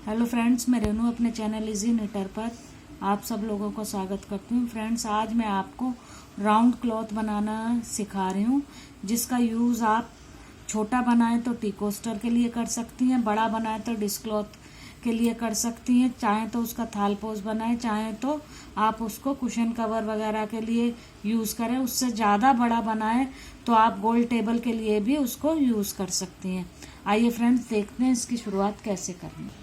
Hello friends, मैं रेनू अपने channel easy knitter पर आप सब लोगों को स्वागत करती हूँ। फ्रेंड्स, आज मैं आपको राउंड क्लॉथ बनाना सिखा रही हूँ, जिसका यूज़ आप छोटा बनाएं तो टी कोस्टर के लिए कर सकती हैं, बड़ा बनाएं तो डिश क्लॉथ के लिए कर सकती हैं। चाहें तो उसका थाल पोज बनाएं, चाहें तो आप उसको कुशन कवर वगैरह के लिए यूज़ करें। उससे ज़्यादा बड़ा बनाएं तो आप गोल टेबल के लिए भी उसको यूज़ कर सकती हैं। आइए फ्रेंड्स, देखते हैं इसकी शुरुआत कैसे करनी है।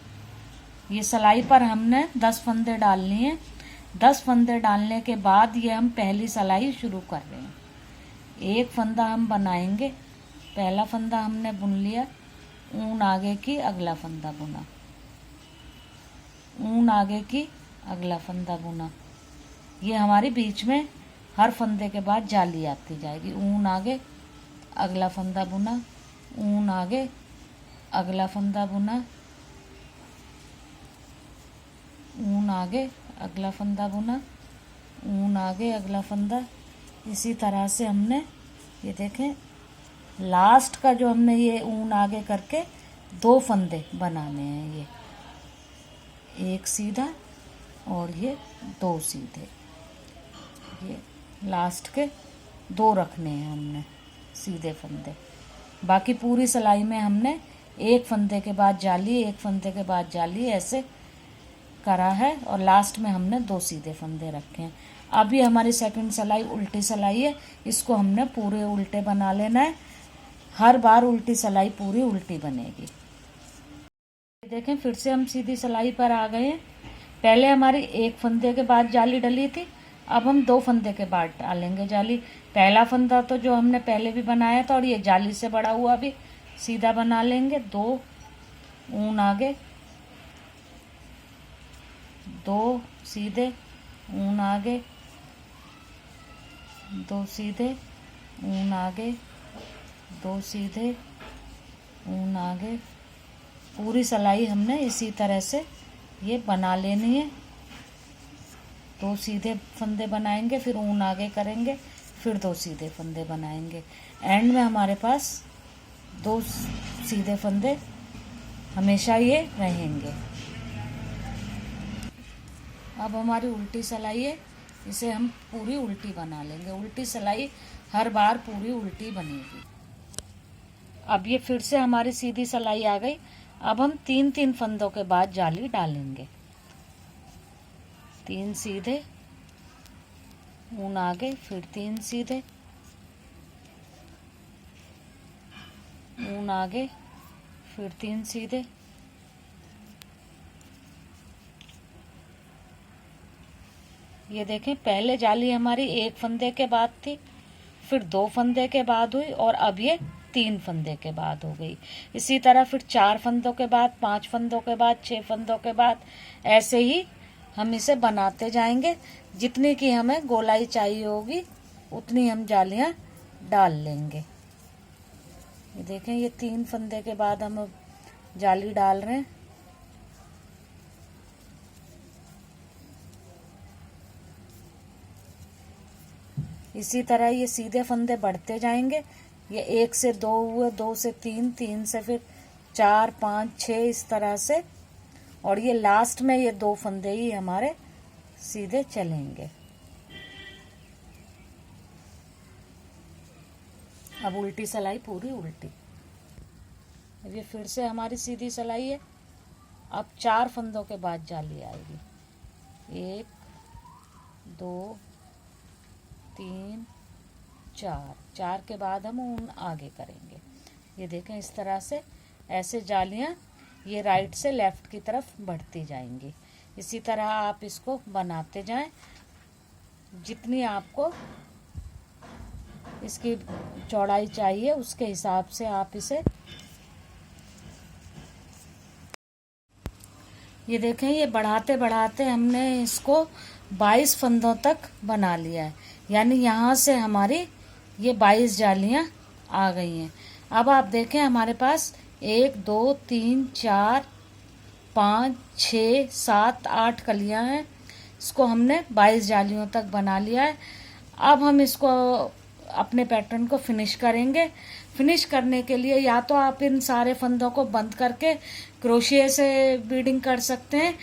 ये सिलाई पर हमने 10 फंदे डालनी है। 10 फंदे डालने के बाद ये हम पहली सिलाई शुरू कर रहे हैं। एक फंदा हम बनाएंगे, पहला फंदा हमने बुन लिया, ऊन आगे की अगला फंदा बुना, ऊन आगे की अगला फंदा बुना। ये हमारी बीच में हर फंदे के बाद जाली आती जाएगी। ऊन आगे अगला फंदा बुना, ऊन आगे अगला फंदा बुना, ऊन आगे अगला फंदा बुना, ऊन आगे अगला फंदा। इसी तरह से हमने ये देखें, लास्ट का जो हमने ये ऊन आगे करके 2 फंदे बनाने हैं। ये एक सीधा और ये 2 सीधे, ये लास्ट के 2 रखने हैं हमने सीधे फंदे। बाकी पूरी सिलाई में हमने एक फंदे के बाद जाली, एक फंदे के बाद जाली ऐसे करा है, और लास्ट में हमने 2 सीधे फंदे रखे हैं। अभी हमारी सेकंड सिलाई उल्टी सिलाई है, इसको हमने पूरे उल्टे बना लेना है। हर बार उल्टी सिलाई पूरी उल्टी बनेगी। देखें, फिर से हम सीधी सिलाई पर आ गए हैं। पहले हमारी एक फंदे के बाद जाली डली थी, अब हम 2 फंदे के बाद डालेंगे जाली। पहला फंदा तो जो हमने पहले भी बनाया था और ये जाली से बड़ा हुआ भी सीधा बना लेंगे। 2 ऊन आगे, 2 सीधे, ऊन आगे, 2 सीधे, ऊन आगे, 2 सीधे, ऊन आगे। पूरी सिलाई हमने इसी तरह से ये बना लेनी है। 2 सीधे फंदे बनाएंगे, फिर ऊन आगे करेंगे, फिर 2 सीधे फंदे बनाएंगे। एंड में हमारे पास 2 सीधे फंदे हमेशा ये रहेंगे। अब हमारी उल्टी सिलाई है, इसे हम पूरी उल्टी बना लेंगे। उल्टी सिलाई हर बार पूरी उल्टी बनेगी। अब ये फिर से हमारी सीधी सिलाई आ गई। अब हम 3-3 फंदों के बाद जाली डालेंगे। 3 सीधे, ऊन आगे, फिर 3 सीधे, ऊन आगे, फिर 3 सीधे। ये देखें, पहले जाली हमारी एक फंदे के बाद थी, फिर 2 फंदे के बाद हुई, और अब ये 3 फंदे के बाद हो गई। इसी तरह फिर 4 फंदों के बाद, 5 फंदों के बाद, 6 फंदों के बाद, ऐसे ही हम इसे बनाते जाएंगे। जितनी की हमें गोलाई चाहिए होगी उतनी हम जालियां डाल लेंगे। ये देखें, ये 3 फंदे के बाद हम जाली डाल रहे हैं। इसी तरह ये सीधे फंदे बढ़ते जाएंगे। ये 1 से 2 हुए, 2 से 3, 3 से फिर 4, 5, 6, इस तरह से। और ये लास्ट में ये 2 फंदे ही हमारे सीधे चलेंगे। अब उल्टी सिलाई पूरी उल्टी। अब ये फिर से हमारी सीधी सिलाई है। अब 4 फंदों के बाद जाली आएगी। 1, 2, 3, 4। 4 के बाद हम ऊन आगे करेंगे। ये देखें, इस तरह से ऐसे जालियां ये राइट से लेफ्ट की तरफ बढ़ती जाएंगी। इसी तरह आप इसको बनाते जाएं। जितनी आपको इसकी चौड़ाई चाहिए उसके हिसाब से आप इसे, ये देखें, ये बढ़ाते बढ़ाते हमने इसको 22 फंदों तक बना लिया है। यानी यहाँ से हमारी ये 22 जालियाँ आ गई हैं। अब आप देखें, हमारे पास 1, 2, 3, 4, 5, 6, 7, 8 कलियाँ हैं। इसको हमने 22 जालियों तक बना लिया है। अब हम इसको अपने पैटर्न को फिनिश करेंगे। फिनिश करने के लिए या तो आप इन सारे फंदों को बंद करके क्रोशिया से बीडिंग कर सकते हैं,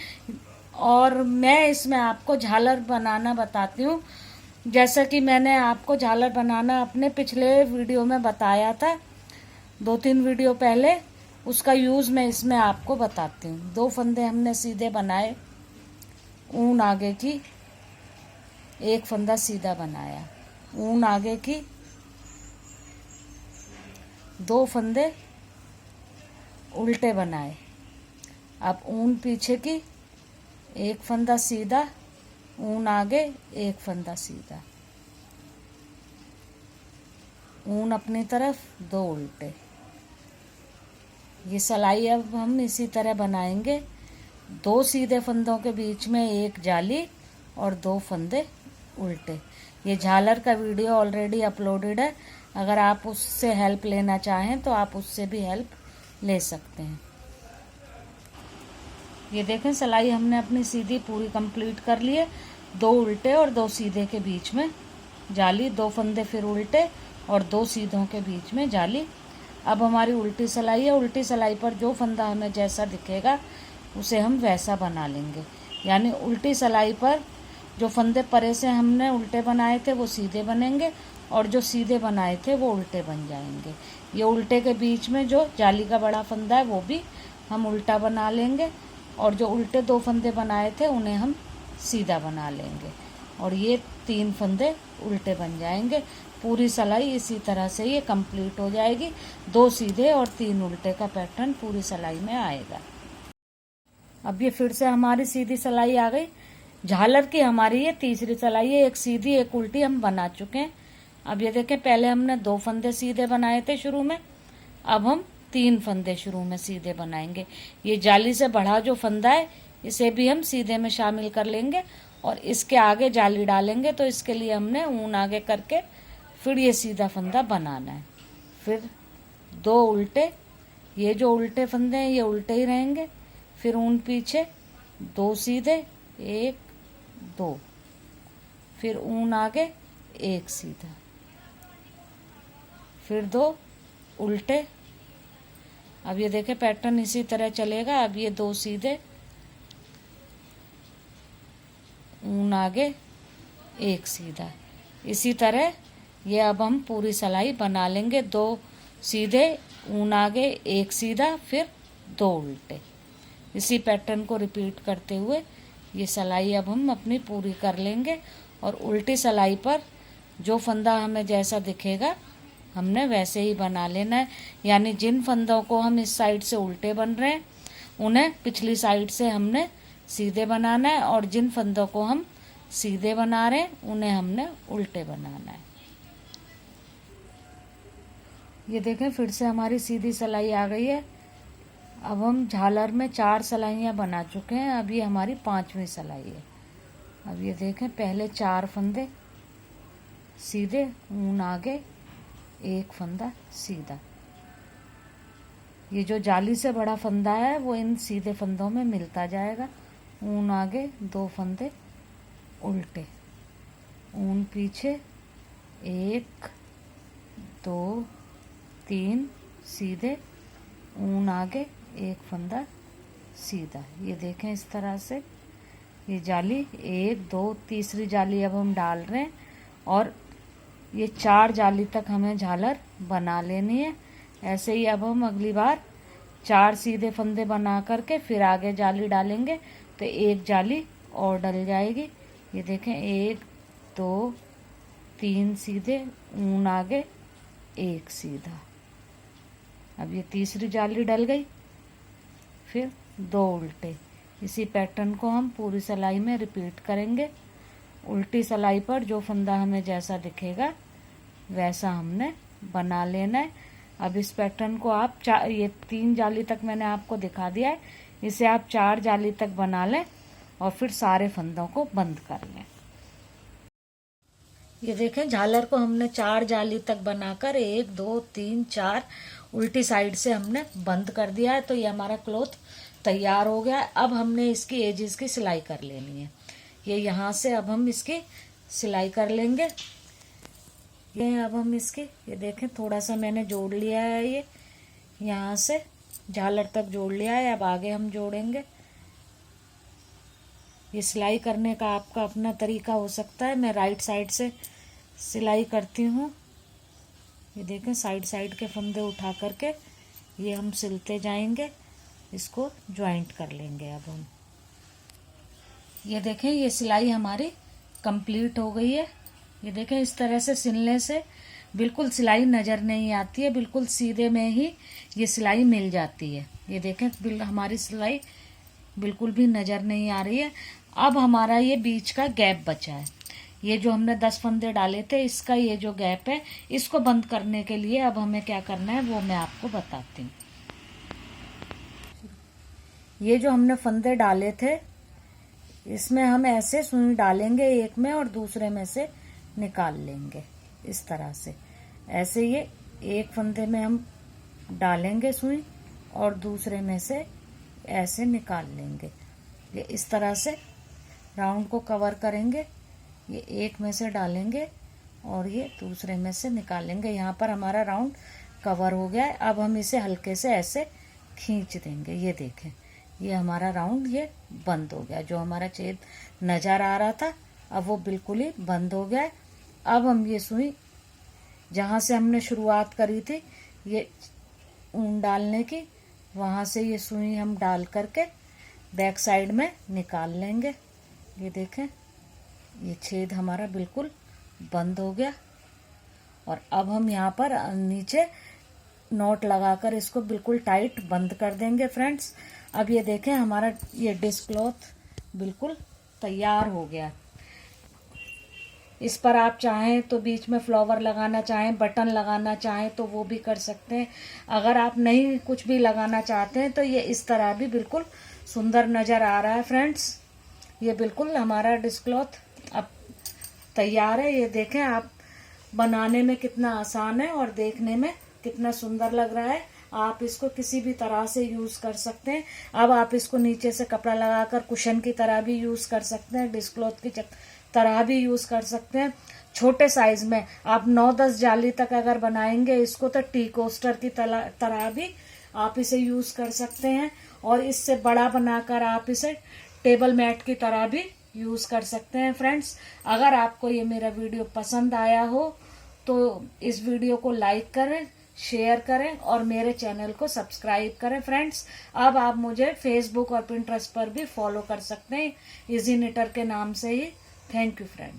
और मैं इसमें आपको झालर बनाना बताती हूँ। जैसा कि मैंने आपको झालर बनाना अपने पिछले वीडियो में बताया था, 2-3 वीडियो पहले, उसका यूज़ मैं इसमें आपको बताती हूँ। 2 फंदे हमने सीधे बनाए, ऊन आगे की, 1 फंदा सीधा बनाया, ऊन आगे की, 2 फंदे उल्टे बनाए, अब ऊन पीछे की, 1 फंदा सीधा, ऊन आगे, 1 फंदा सीधा, ऊन अपनी तरफ, 2 उल्टे। ये सिलाई अब हम इसी तरह बनाएंगे। 2 सीधे फंदों के बीच में 1 जाली और 2 फंदे उल्टे। ये झालर का वीडियो ऑलरेडी अपलोडेड है, अगर आप उससे हेल्प लेना चाहें तो आप उससे भी हेल्प ले सकते हैं। ये देखें, सिलाई हमने अपनी सीधी पूरी कंप्लीट कर ली है। 2 उल्टे और 2 सीधे के बीच में जाली, 2 फंदे फिर उल्टे और 2 सीधों के बीच में जाली। अब हमारी उल्टी सिलाई है। उल्टी सिलाई पर जो फंदा हमें जैसा दिखेगा उसे हम वैसा बना लेंगे। यानी उल्टी सिलाई पर जो फंदे परे से हमने उल्टे बनाए थे वो सीधे बनेंगे, और जो सीधे बनाए थे वो उल्टे बन जाएंगे। ये उल्टे के बीच में जो जाली का बड़ा फंदा है वो भी हम उल्टा बना लेंगे, और जो उल्टे 2 फंदे बनाए थे उन्हें हम सीधा बना लेंगे, और ये 3 फंदे उल्टे बन जाएंगे। पूरी सिलाई इसी तरह से ये कंप्लीट हो जाएगी। 2 सीधे और 3 उल्टे का पैटर्न पूरी सिलाई में आएगा। अब ये फिर से हमारी सीधी सिलाई आ गई। झालर की हमारी ये तीसरी सिलाई है, 1 सीधी 1 उल्टी हम बना चुके हैं। अब ये देखें, पहले हमने 2 फंदे सीधे बनाए थे शुरू में, अब हम 3 फंदे शुरू में सीधे बनाएंगे। ये जाली से बढ़ा जो फंदा है इसे भी हम सीधे में शामिल कर लेंगे, और इसके आगे जाली डालेंगे, तो इसके लिए हमने ऊन आगे करके फिर ये सीधा फंदा बनाना है। फिर 2 उल्टे, ये जो उल्टे फंदे हैं ये उल्टे ही रहेंगे, फिर ऊन पीछे, 2 सीधे, 1 2, फिर ऊन आगे, 1 सीधा, फिर 2 उल्टे। अब ये देखें पैटर्न इसी तरह चलेगा। अब ये 2 सीधे, ऊन आगे, 1 सीधा, इसी तरह ये अब हम पूरी सिलाई बना लेंगे। 2 सीधे, ऊन आगे, 1 सीधा, फिर 2 उल्टे। इसी पैटर्न को रिपीट करते हुए ये सिलाई अब हम अपनी पूरी कर लेंगे, और उल्टी सिलाई पर जो फंदा हमें जैसा दिखेगा हमने वैसे ही बना लेना है। यानी जिन फंदों को हम इस साइड से उल्टे बन रहे हैं उन्हें पिछली साइड से हमने सीधे बनाना है, और जिन फंदों को हम सीधे बना रहे हैं उन्हें हमने उल्टे बनाना है। ये देखें, फिर से हमारी सीधी सिलाई आ गई है। अब हम झालर में 4 सिलाइयाँ बना चुके हैं, अब ये हमारी 5वीं सिलाई है। अब ये देखें, पहले 4 फंदे सीधे, ऊन आगे, 1 फंदा सीधा। ये जो जाली से बड़ा फंदा है वो इन सीधे फंदों में मिलता जाएगा। ऊन आगे, 2 फंदे उल्टे, ऊन पीछे, 1 2 3 सीधे, ऊन आगे, 1 फंदा सीधा। ये देखें इस तरह से ये जाली 1 2 तीसरी जाली अब हम डाल रहे हैं, और ये 4 जाली तक हमें झालर बना लेनी है। ऐसे ही अब हम अगली बार 4 सीधे फंदे बना करके फिर आगे जाली डालेंगे तो 1 जाली और डल जाएगी। ये देखें, 1 2 3 सीधे, ऊन आगे, 1 सीधा। अब ये तीसरी जाली डल गई, फिर 2 उल्टे। इसी पैटर्न को हम पूरी सिलाई में रिपीट करेंगे। उल्टी सिलाई पर जो फंदा हमें जैसा दिखेगा वैसा हमने बना लेना है। अब इस पैटर्न को आप ये 3 जाली तक मैंने आपको दिखा दिया है, इसे आप 4 जाली तक बना लें और फिर सारे फंदों को बंद कर लें। ये देखें, झालर को हमने 4 जाली तक बनाकर 1 2 3 4 उल्टी साइड से हमने बंद कर दिया है। तो ये हमारा क्लॉथ तैयार हो गया है। अब हमने इसकी एजेस की सिलाई कर लेनी है। ये यहाँ से अब हम इसकी सिलाई कर लेंगे। ये अब हम इसकी ये देखें थोड़ा सा मैंने जोड़ लिया है, ये यहाँ से झालर तक जोड़ लिया है। अब आगे हम जोड़ेंगे। ये सिलाई करने का आपका अपना तरीका हो सकता है। मैं राइट साइड से सिलाई करती हूँ। ये देखें साइड साइड के फंदे उठा करके ये हम सिलते जाएंगे, इसको ज्वाइंट कर लेंगे। अब हम ये देखें ये सिलाई हमारी कंप्लीट हो गई है। ये देखें इस तरह से सिलने से बिल्कुल सिलाई नज़र नहीं आती है, बिल्कुल सीधे में ही ये सिलाई मिल जाती है। ये देखें हमारी सिलाई बिल्कुल भी नज़र नहीं आ रही है। अब हमारा ये बीच का गैप बचा है, ये जो हमने 10 फंदे डाले थे इसका ये जो गैप है, इसको बंद करने के लिए अब हमें क्या करना है वो मैं आपको बताती हूँ। ये जो हमने फंदे डाले थे इसमें हम ऐसे सुई डालेंगे, एक में और दूसरे में से निकाल लेंगे इस तरह से। ऐसे ये एक फंदे में हम डालेंगे सुई और दूसरे में से ऐसे निकाल लेंगे। ये इस तरह से राउंड को कवर करेंगे। ये एक में से डालेंगे और ये दूसरे में से निकालेंगे। यहाँ पर हमारा राउंड कवर हो गया है। अब हम इसे हल्के से ऐसे खींच देंगे। ये देखें ये हमारा राउंड ये बंद हो गया। जो हमारा छेद नज़र आ रहा था अब वो बिल्कुल ही बंद हो गया है। अब हम ये सुई जहाँ से हमने शुरुआत करी थी ये ऊन डालने की, वहाँ से ये सुई हम डाल करके बैक साइड में निकाल लेंगे। ये देखें ये छेद हमारा बिल्कुल बंद हो गया। और अब हम यहाँ पर नीचे नॉट लगाकर इसको बिल्कुल टाइट बंद कर देंगे फ्रेंड्स। अब ये देखें हमारा ये डिस्क क्लॉथ बिल्कुल तैयार हो गया। इस पर आप चाहें तो बीच में फ्लावर लगाना चाहें, बटन लगाना चाहें तो वो भी कर सकते हैं। अगर आप नहीं कुछ भी लगाना चाहते हैं तो ये इस तरह भी बिल्कुल सुंदर नज़र आ रहा है फ्रेंड्स। ये बिल्कुल हमारा डिस्क क्लॉथ अब तैयार है। ये देखें आप बनाने में कितना आसान है और देखने में कितना सुंदर लग रहा है। आप इसको किसी भी तरह से यूज़ कर सकते हैं। अब आप इसको नीचे से कपड़ा लगाकर कुशन की तरह भी यूज़ कर सकते हैं, डिस्क क्लॉथ की तरह भी यूज़ कर सकते हैं। छोटे साइज में आप 9-10 जाली तक अगर बनाएंगे इसको तो टी कोस्टर की तरह भी आप इसे यूज़ कर सकते हैं। और इससे बड़ा बनाकर आप इसे टेबल मैट की तरह भी यूज़ कर सकते हैं फ्रेंड्स। अगर आपको ये मेरा वीडियो पसंद आया हो तो इस वीडियो को लाइक करें, शेयर करें और मेरे चैनल को सब्सक्राइब करें फ्रेंड्स। अब आप मुझे फेसबुक और पिंटरेस्ट पर भी फॉलो कर सकते हैं इजी निटर के नाम से ही। Thank you friend.